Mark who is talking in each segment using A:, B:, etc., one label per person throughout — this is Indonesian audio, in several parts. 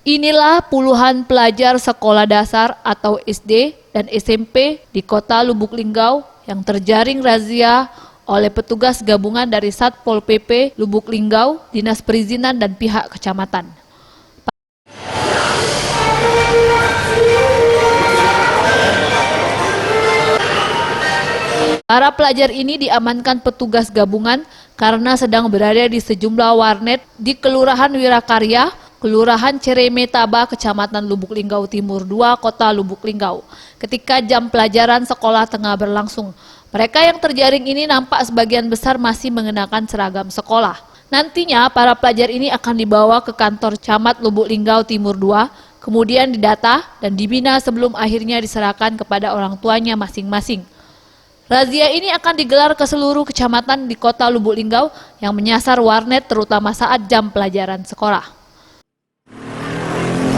A: Inilah puluhan pelajar sekolah dasar atau SD dan SMP di kota Lubuk Linggau yang terjaring razia oleh petugas gabungan dari Satpol PP Lubuk Linggau, Dinas Perizinan dan pihak kecamatan. Para pelajar ini diamankan petugas gabungan karena sedang berada di sejumlah warnet di Kelurahan Wirakarya, Kelurahan Ceremetaba, Kecamatan Lubuk Linggau Timur 2, Kota Lubuk Linggau. Ketika jam pelajaran sekolah tengah berlangsung, mereka yang terjaring ini nampak sebagian besar masih mengenakan seragam sekolah. Nantinya para pelajar ini akan dibawa ke kantor Camat Lubuk Linggau Timur 2, kemudian didata dan dibina sebelum akhirnya diserahkan kepada orang tuanya masing-masing. Razia ini akan digelar ke seluruh kecamatan di kota Lubuk Linggau yang menyasar warnet terutama saat jam pelajaran sekolah.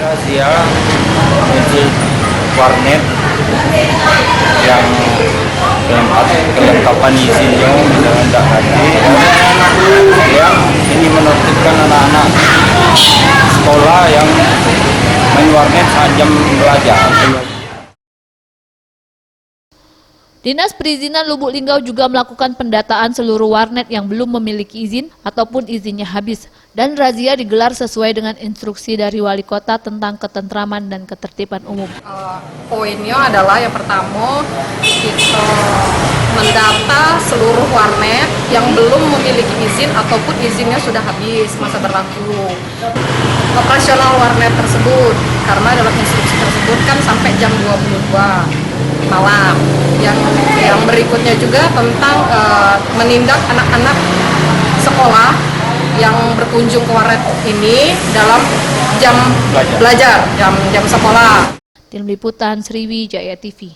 B: Razia untuk warnet yang kelengkapan isinya misalnya tidak hadir, yang ini menertibkan anak-anak sekolah yang main warnet saat jam belajar.
A: Dinas Perizinan Lubuk Linggau juga melakukan pendataan seluruh warnet yang belum memiliki izin ataupun izinnya habis. Dan razia digelar sesuai dengan instruksi dari Wali Kota tentang ketentraman dan ketertiban umum.
C: Poinnya adalah yang pertama, kita mendata seluruh warnet yang belum memiliki izin ataupun izinnya sudah habis masa berlaku. Operasional warnet tersebut, karena dalam instruksi tersebut kan sampai jam 22 malam. Yang berikutnya juga tentang menindak anak-anak sekolah yang berkunjung ke warnet ini dalam jam belajar, jam sekolah.
A: Tim Liputan Sriwijaya TV.